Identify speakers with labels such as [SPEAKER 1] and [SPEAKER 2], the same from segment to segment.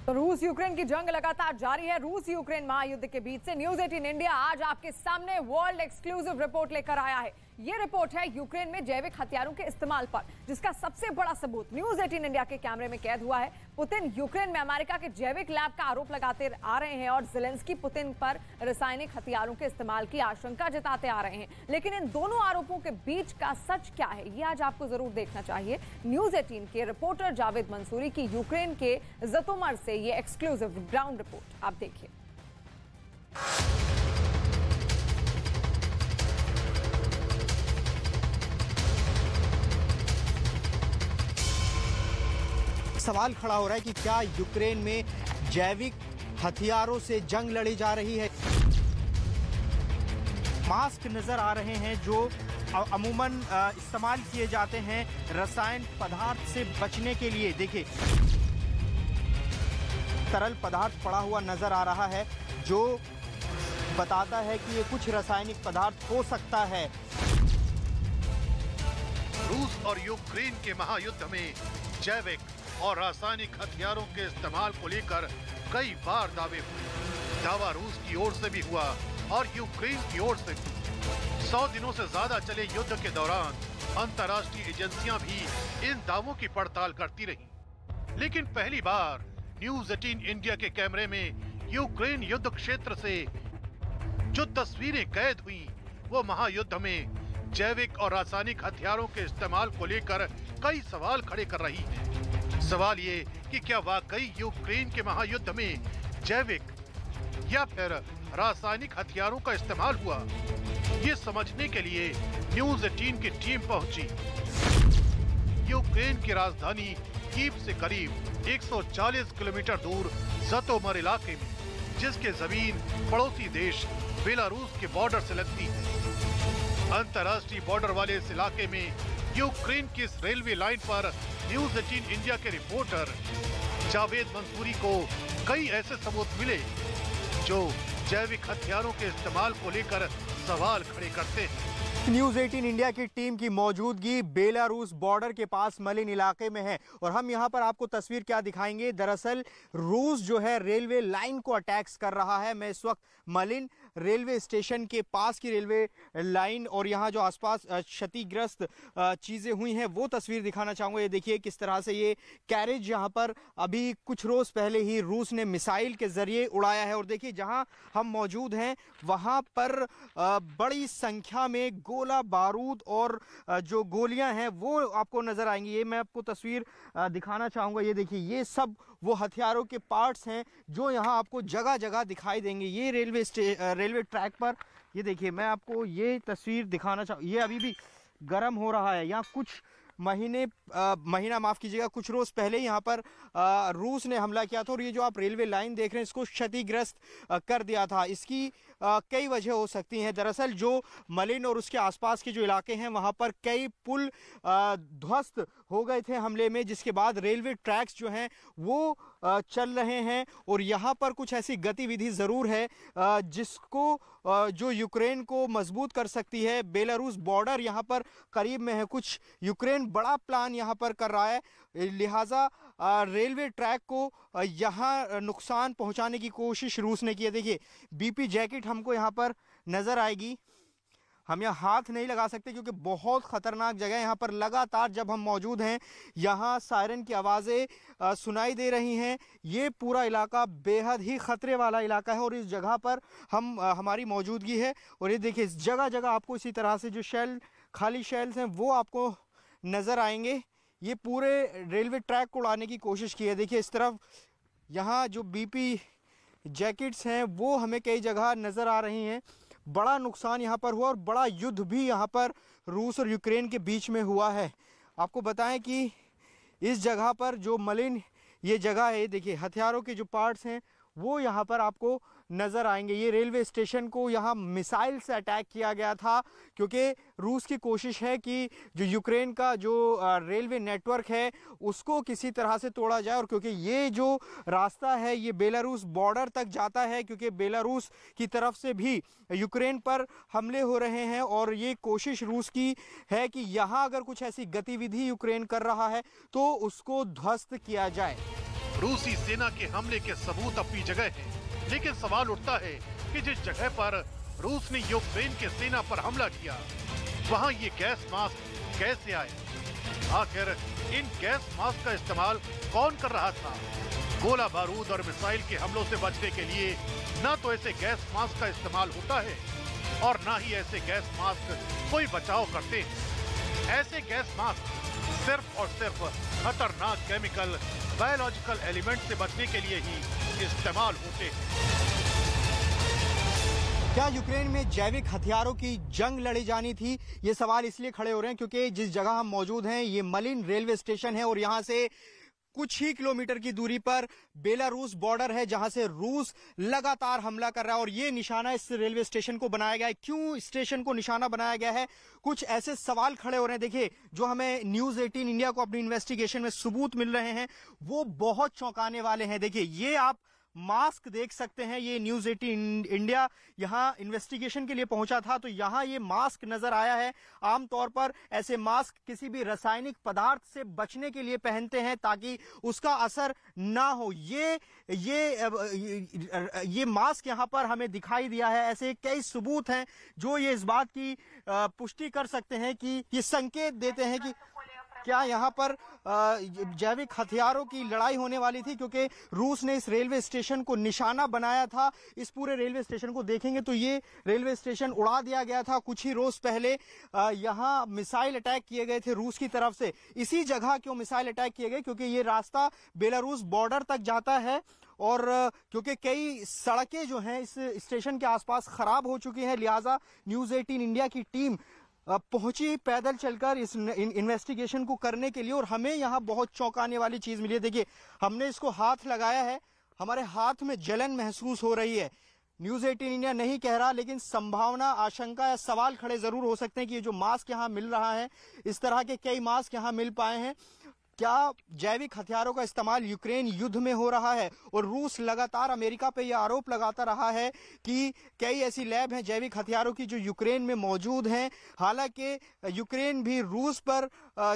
[SPEAKER 1] तो रूस यूक्रेन की जंग लगातार जारी है। रूस यूक्रेन महायुद्ध के बीच से न्यूज 18 इंडिया आज आपके सामने वर्ल्ड एक्सक्लूसिव रिपोर्ट लेकर आया है। ये रिपोर्ट है यूक्रेन में जैविक हथियारों के इस्तेमाल पर, जिसका सबसे बड़ा सबूत न्यूज 18 इंडिया के कैमरे में कैद हुआ है। पुतिन यूक्रेन में अमेरिका के जैविक लैब का आरोप लगाते आ रहे हैं और ज़ेलेंस्की पुतिन पर रासायनिक हथियारों के इस्तेमाल की आशंका जताते आ रहे हैं। लेकिन इन दोनों आरोपों के बीच का सच क्या है, ये आज आपको जरूर देखना चाहिए। न्यूज 18 के रिपोर्टर जावेद मंसूरी की यूक्रेन के जतोमर से ये एक्सक्लूसिव ग्राउंड रिपोर्ट आप देखिए।
[SPEAKER 2] सवाल खड़ा हो रहा है कि क्या यूक्रेन में जैविक हथियारों से जंग लड़ी जा रही है। मास्क नजर आ रहे हैं जो अमूमन इस्तेमाल किए जाते हैं रसायन पदार्थ से बचने के लिए। देखिए, तरल पदार्थ पड़ा हुआ नजर आ रहा है जो बताता है कि ये कुछ रासायनिक पदार्थ हो सकता है।
[SPEAKER 3] रूस और यूक्रेन के महायुद्ध में जैविक और रासायनिक हथियारों के इस्तेमाल को लेकर कई बार दावे हुए। दावा रूस की ओर से भी हुआ और यूक्रेन की ओर से भी। 100 दिनों से ज्यादा चले युद्ध के दौरान अंतर्राष्ट्रीय एजेंसियां भी इन दावों की पड़ताल करती रहीं। लेकिन पहली बार न्यूज 18 इंडिया के कैमरे में यूक्रेन युद्ध क्षेत्र से जो तस्वीरें कैद हुई, वो महायुद्ध में जैविक और रासायनिक हथियारों के इस्तेमाल को लेकर कई सवाल खड़े कर रही है। सवाल ये कि क्या वाकई यूक्रेन के महायुद्ध में जैविक या फिर रासायनिक हथियारों का इस्तेमाल हुआ, ये समझने के लिए न्यूज 18 की टीम पहुंची यूक्रेन की राजधानी कीव से करीब 140 किलोमीटर दूर जतोमर इलाके में, जिसके जमीन पड़ोसी देश बेलारूस के बॉर्डर से लगती है। अंतर्राष्ट्रीय बॉर्डर वाले इस इलाके में यूक्रेन की इस रेलवे लाइन पर न्यूज 18 इंडिया के रिपोर्टर जावेद मंसूरी को कई ऐसे सबूत मिले जो जैविक हथियारों के इस्तेमाल को लेकर सवाल खड़े करते हैं।
[SPEAKER 2] न्यूज 18 इंडिया की टीम की मौजूदगी बेलारूस बॉर्डर के पास मलिन इलाके में है और हम यहां पर आपको तस्वीर क्या दिखाएंगे। दरअसल रूस जो है रेलवे लाइन को अटैक्स कर रहा है। मैं इस वक्त मलिन रेलवे स्टेशन के पास की रेलवे लाइन और यहां जो आसपास क्षतिग्रस्त चीजें हुई हैं वो तस्वीर दिखाना चाहूंगा। ये देखिए किस तरह से ये कैरेज यहां पर अभी कुछ रोज पहले ही रूस ने मिसाइल के जरिए उड़ाया है और देखिए जहां हम मौजूद हैं वहां पर बड़ी संख्या में गोला बारूद और जो गोलियां हैं वो आपको नजर आएंगी। ये मैं आपको तस्वीर दिखाना चाहूंगा। ये देखिए, ये सब वो हथियारों के पार्ट्स हैं जो यहां आपको जगह जगह दिखाई देंगे। ये रेलवे ट्रैक पर ये देखिए, मैं आपको ये तस्वीर दिखाना ये अभी भी गर्म हो रहा है। यहाँ कुछ महीना माफ कीजिएगा, कुछ रोज पहले यहाँ पर रूस ने हमला किया था और ये जो आप रेलवे लाइन देख रहे हैं इसको क्षतिग्रस्त कर दिया था। इसकी कई वजह हो सकती हैं। दरअसल जो मलिन और उसके आसपास के जो इलाके हैं वहाँ पर कई पुल ध्वस्त हो गए थे हमले में, जिसके बाद रेलवे ट्रैक्स जो हैं वो चल रहे हैं और यहाँ पर कुछ ऐसी गतिविधि ज़रूर है जिसको जो यूक्रेन को मजबूत कर सकती है। बेलारूस बॉर्डर यहाँ पर करीब में है। कुछ यूक्रेन बड़ा प्लान यहाँ पर कर रहा है, लिहाजा रेलवे ट्रैक को यहाँ नुकसान पहुँचाने की कोशिश रूस ने की है। देखिए, बीपी जैकेट हमको यहाँ पर नज़र आएगी। हम यहाँ हाथ नहीं लगा सकते क्योंकि बहुत ख़तरनाक जगह है। यहाँ पर लगातार जब हम मौजूद हैं यहाँ सायरन की आवाज़ें सुनाई दे रही हैं। ये पूरा इलाका बेहद ही ख़तरे वाला इलाका है और इस जगह पर हमारी मौजूदगी है। और ये देखिए, इस जगह जगह आपको इसी तरह से जो खाली शेल्स हैं वो आपको नज़र आएंगे। ये पूरे रेलवे ट्रैक को उड़ाने की कोशिश की है। देखिए, इस तरफ यहाँ जो बीपी जैकेट्स हैं वो हमें कई जगह नज़र आ रही हैं। बड़ा नुकसान यहाँ पर हुआ और बड़ा युद्ध भी यहाँ पर रूस और यूक्रेन के बीच में हुआ है। आपको बताएं कि इस जगह पर जो मलिन ये जगह है, देखिए हथियारों के जो पार्ट्स हैं वो यहाँ पर आपको नज़र आएंगे। ये रेलवे स्टेशन को यहाँ मिसाइल से अटैक किया गया था क्योंकि रूस की कोशिश है कि जो यूक्रेन का जो रेलवे नेटवर्क है उसको किसी तरह से तोड़ा जाए। और क्योंकि ये जो रास्ता है ये बेलारूस बॉर्डर तक जाता है, क्योंकि बेलारूस की तरफ से भी यूक्रेन पर हमले हो रहे हैं और ये कोशिश रूस की है कि यहाँ अगर कुछ ऐसी गतिविधि यूक्रेन कर रहा है तो उसको ध्वस्त किया जाए।
[SPEAKER 3] रूसी सेना के हमले के सबूत अपनी जगह हैं, लेकिन सवाल उठता है कि जिस जगह पर रूस ने यूक्रेन के सेना पर हमला किया, वहां ये गैस मास्क कैसे आए? आखिर इन गैस मास्क का इस्तेमाल कौन कर रहा था? गोला बारूद और मिसाइल के हमलों से बचने के लिए न तो ऐसे गैस मास्क का इस्तेमाल होता है और न ही ऐसे गैस मास्क कोई बचाव करते हैं। ऐसे गैस मास्क सिर्फ और सिर्फ खतरनाक केमिकल, बायोलॉजिकल एलिमेंट से बचने के लिए ही इस्तेमाल होते हैं।
[SPEAKER 2] क्या यूक्रेन में जैविक हथियारों की जंग लड़ी जानी थी? ये सवाल इसलिए खड़े हो रहे हैं क्योंकि जिस जगह हम मौजूद हैं ये मलिन रेलवे स्टेशन है और यहाँ से कुछ ही किलोमीटर की दूरी पर बेलारूस बॉर्डर है, जहां से रूस लगातार हमला कर रहा है। और ये निशाना इस रेलवे स्टेशन को बनाया गया है। क्यों स्टेशन को निशाना बनाया गया है? कुछ ऐसे सवाल खड़े हो रहे हैं। देखिए, जो हमें न्यूज 18 इंडिया को अपनी इन्वेस्टिगेशन में सबूत मिल रहे हैं वो बहुत चौंकाने वाले हैं। देखिए, ये आप मास्क देख सकते हैं। ये न्यूज 18 इंडिया यहाँ इन्वेस्टिगेशन के लिए पहुंचा था तो यहाँ ये मास्क नजर आया है। आमतौर पर ऐसे मास्क किसी भी रासायनिक पदार्थ से बचने के लिए पहनते हैं ताकि उसका असर ना हो। ये मास्क यहाँ पर हमें दिखाई दिया है। ऐसे कई सबूत हैं जो ये इस बात की पुष्टि कर सकते हैं कि ये संकेत देते हैं कि क्या यहाँ पर जैविक हथियारों की लड़ाई होने वाली थी, क्योंकि रूस ने इस रेलवे स्टेशन को निशाना बनाया था। इस पूरे रेलवे स्टेशन को देखेंगे तो ये रेलवे स्टेशन उड़ा दिया गया था कुछ ही रोज पहले। यहाँ मिसाइल अटैक किए गए थे रूस की तरफ से। इसी जगह क्यों मिसाइल अटैक किए गए? क्योंकि ये रास्ता बेलारूस बॉर्डर तक जाता है और क्योंकि कई सड़कें जो हैं इस स्टेशन के आसपास खराब हो चुकी हैं, लिहाजा न्यूज 18 इंडिया की टीम पहुंची पैदल चलकर इस इन्वेस्टिगेशन को करने के लिए। और हमें यहाँ बहुत चौंकाने वाली चीज मिली है। देखिए, हमने इसको हाथ लगाया है, हमारे हाथ में जलन महसूस हो रही है। न्यूज 18 इंडिया नहीं कह रहा, लेकिन संभावना, आशंका या सवाल खड़े जरूर हो सकते हैं कि ये जो मास्क यहाँ मिल रहा है, इस तरह के कई मास्क यहाँ मिल पाए हैं, क्या जैविक हथियारों का इस्तेमाल यूक्रेन युद्ध में हो रहा है? और रूस लगातार अमेरिका पे यह आरोप लगाता रहा है कि कई ऐसी लैब हैं जैविक हथियारों की जो यूक्रेन में मौजूद हैं। हालांकि यूक्रेन भी रूस पर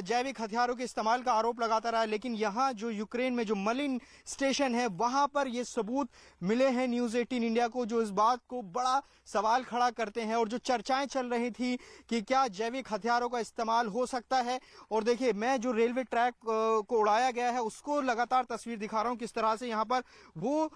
[SPEAKER 2] जैविक हथियारों के इस्तेमाल का आरोप लगाता रहा है, लेकिन यहाँ जो यूक्रेन में जो मलिन स्टेशन है वहां पर ये सबूत मिले हैं न्यूज 18 इंडिया को, जो इस बात को बड़ा सवाल खड़ा करते हैं। और जो चर्चाएं चल रही थी कि क्या जैविक हथियारों का इस्तेमाल हो सकता है, और देखिए, मैं जो रेलवे ट्रैक को उड़ाया गया है उसको लगातार तस्वीर दिखा रहा हूं, किस तरह से यहाँ पर वो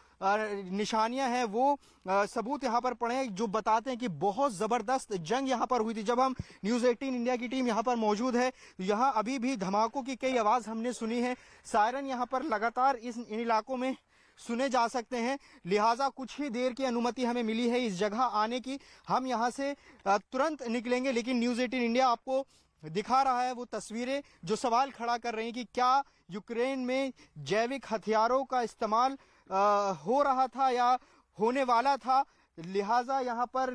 [SPEAKER 2] निशानियां हैं, वो सबूत यहाँ पर पड़े हैं जो बताते हैं कि बहुत जबरदस्त जंग यहाँ पर हुई थी। जब हम न्यूज 18 इंडिया की टीम यहाँ पर मौजूद है, यहाँ अभी भी धमाकों की कई आवाज हमने सुनी है। सायरन यहाँ पर लगातार इन इलाकों में सुने जा सकते हैं, लिहाजा कुछ ही देर की अनुमति हमें मिली है इस जगह आने की। हम यहाँ से तुरंत निकलेंगे, लेकिन न्यूज 18 इंडिया आपको दिखा रहा है वो तस्वीरें जो सवाल खड़ा कर रही हैं कि क्या यूक्रेन में जैविक हथियारों का इस्तेमाल हो रहा था या होने वाला था। लिहाजा यहाँ पर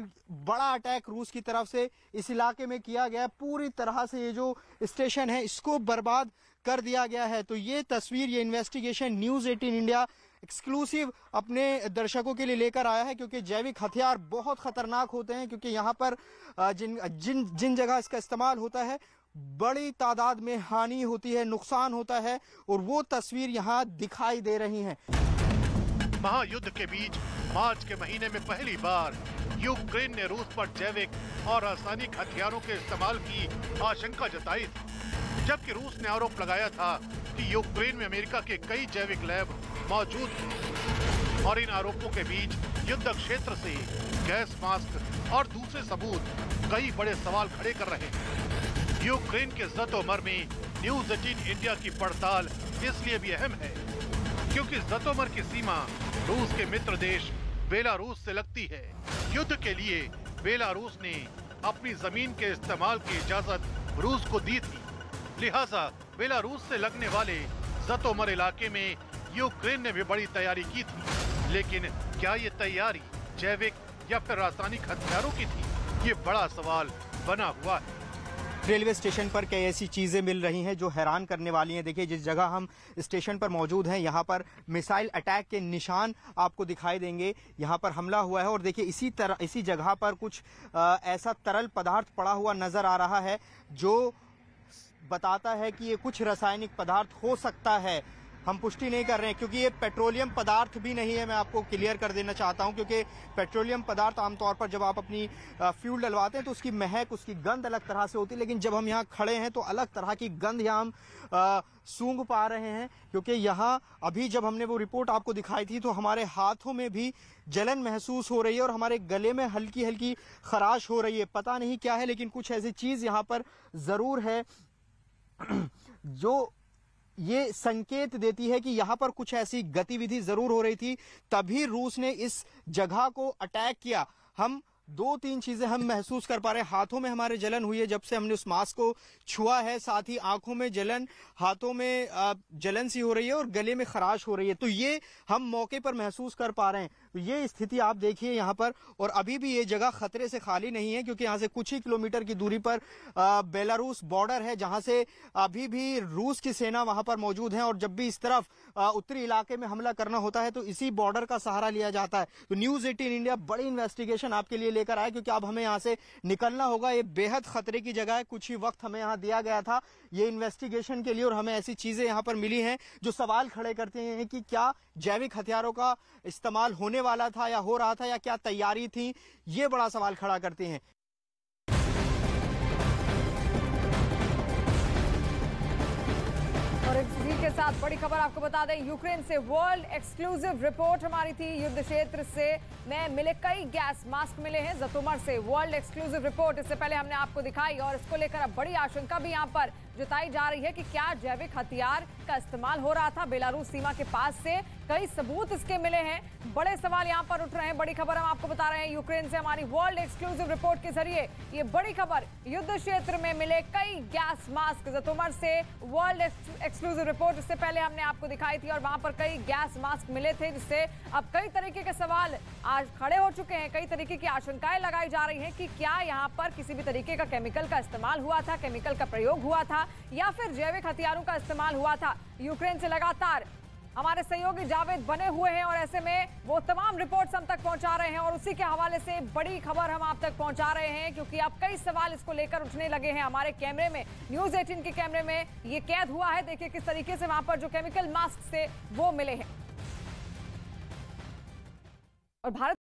[SPEAKER 2] बड़ा अटैक रूस की तरफ से इस इलाके में किया गया। पूरी तरह से ये जो स्टेशन है इसको बर्बाद कर दिया गया है। तो ये तस्वीर, ये इन्वेस्टिगेशन न्यूज 18 इंडिया एक्सक्लूसिव अपने दर्शकों के लिए लेकर आया है, क्योंकि जैविक हथियार बहुत खतरनाक होते हैं। क्योंकि यहाँ पर जिन जगह इसका इस्तेमाल होता है बड़ी तादाद में हानि होती है, नुकसान होता है, और वो तस्वीर यहाँ दिखाई दे रही है।
[SPEAKER 3] महायुद्ध के बीच मार्च के महीने में पहली बार यूक्रेन ने रूस पर जैविक और रासायनिक हथियारों के इस्तेमाल की आशंका जताई थी, जबकि रूस ने आरोप लगाया था कि यूक्रेन में अमेरिका के कई जैविक लैब मौजूद थे। और इन आरोपों के बीच युद्ध क्षेत्र से गैस मास्क और दूसरे सबूत कई बड़े सवाल खड़े कर रहे हैं। यूक्रेन के ज़तोमर में न्यूज 18 इंडिया की पड़ताल इसलिए भी अहम है क्योंकि ज़तोमर की सीमा रूस के मित्र देश बेलारूस से लगती है। युद्ध के लिए बेलारूस ने अपनी जमीन के इस्तेमाल की इजाजत रूस को दी थी, लिहाजा बेलारूस से लगने वाले ज़तोमर इलाके में यूक्रेन ने भी बड़ी तैयारी की थी। लेकिन क्या ये तैयारी जैविक या फिर रासायनिक हथियारों की थी? ये बड़ा सवाल बना हुआ है।
[SPEAKER 2] रेलवे स्टेशन पर कई ऐसी चीजें मिल रही हैं जो हैरान करने वाली हैं। देखिए, जिस जगह हम स्टेशन पर मौजूद हैं यहाँ पर मिसाइल अटैक के निशान आपको दिखाई देंगे। यहाँ पर हमला हुआ है और देखिए इसी जगह पर कुछ ऐसा तरल पदार्थ पड़ा हुआ नजर आ रहा है जो बताता है कि ये कुछ रासायनिक पदार्थ हो सकता है। हम पुष्टि नहीं कर रहे हैं, क्योंकि ये पेट्रोलियम पदार्थ भी नहीं है। मैं आपको क्लियर कर देना चाहता हूं, क्योंकि पेट्रोलियम पदार्थ आमतौर पर जब आप अपनी फ्यूल डलवाते हैं तो उसकी महक, उसकी गंध अलग तरह से होती है, लेकिन जब हम यहाँ खड़े हैं तो अलग तरह की गंध यहाँ हम सूंघ पा रहे हैं। क्योंकि यहाँ अभी जब हमने वो रिपोर्ट आपको दिखाई थी तो हमारे हाथों में भी जलन महसूस हो रही है और हमारे गले में हल्की हल्की खराश हो रही है। पता नहीं क्या है, लेकिन कुछ ऐसी चीज यहाँ पर जरूर है जो ये संकेत देती है कि यहाँ पर कुछ ऐसी गतिविधि जरूर हो रही थी, तभी रूस ने इस जगह को अटैक किया। हम 2-3 चीजें हम महसूस कर पा रहे हैं। हाथों में हमारे जलन हुई है जब से हमने उस मास्क को छुआ है, साथ ही आंखों में जलन, हाथों में जलन सी हो रही है और गले में खराश हो रही है। तो ये हम मौके पर महसूस कर पा रहे हैं। ये स्थिति आप देखिए यहाँ पर, और अभी भी ये जगह खतरे से खाली नहीं है, क्योंकि यहाँ से कुछ ही किलोमीटर की दूरी पर बेलारूस बॉर्डर है, जहां से अभी भी रूस की सेना वहां पर मौजूद है। और जब भी इस तरफ उत्तरी इलाके में हमला करना होता है तो इसी बॉर्डर का सहारा लिया जाता है। तो न्यूज़ 18 इंडिया बड़ी इन्वेस्टिगेशन आपके लिए लेकर आए, क्योंकि अब हमें यहाँ से निकलना होगा। ये बेहद खतरे की जगह है। कुछ ही वक्त हमें यहाँ दिया गया था ये इन्वेस्टिगेशन के लिए, और हमें ऐसी चीजें यहाँ पर मिली हैं जो सवाल खड़े करते हैं कि क्या जैविक हथियारों का इस्तेमाल होने वाला था या हो रहा था, या क्या तैयारी थी। ये बड़ा सवाल खड़ा करते हैं।
[SPEAKER 1] और इसी के साथ बड़ी खबर आपको बता दें, यूक्रेन से वर्ल्ड एक्सक्लूसिव रिपोर्ट हमारी थी। युद्ध क्षेत्र से में मिले कई गैस मास्क मिले हैं। जतोमर से वर्ल्ड एक्सक्लूसिव रिपोर्ट इससे पहले हमने आपको दिखाई, और इसको लेकर अब बड़ी आशंका भी यहाँ पर जताई जा रही है कि क्या जैविक हथियार का इस्तेमाल हो रहा था बेलारूस सीमा के पास से। कई सबूत इसके मिले हैं। बड़े सवाल यहाँ पर उठ रहे हैं। बड़ी खबर हम आपको बता रहे हैं यूक्रेन से हमारी वर्ल्ड एक्सक्लूसिव रिपोर्ट के जरिए। ये बड़ी खबर, युद्ध क्षेत्र में मिले कई गैस मास्क। जतोमर से वर्ल्ड एक्सक्लूसिव रिपोर्ट इससे पहले हमने आपको दिखाई थी, और वहां पर कई गैस मास्क मिले थे, जिससे अब कई तरीके के सवाल आज खड़े हो चुके हैं। कई तरीके की आशंकाएं लगाई जा रही हैं कि क्या यहाँ पर किसी भी तरीके का केमिकल का इस्तेमाल हुआ था, केमिकल का प्रयोग हुआ था, या फिर जैविक हथियारों का इस्तेमाल हुआ था। यूक्रेन से लगातार हमारे सहयोगी जावेद बने हुए हैं, और ऐसे में वो तमाम रिपोर्ट्स हम तक पहुंचा रहे हैं, और उसी के हवाले से बड़ी खबर हम आप तक पहुंचा रहे हैं, क्योंकि अब कई सवाल इसको लेकर उठने लगे हैं। हमारे कैमरे में, न्यूज़ 18 के कैमरे में ये कैद हुआ है। देखिए किस तरीके से वहां पर जो केमिकल मास्क से वो मिले हैं। और भारत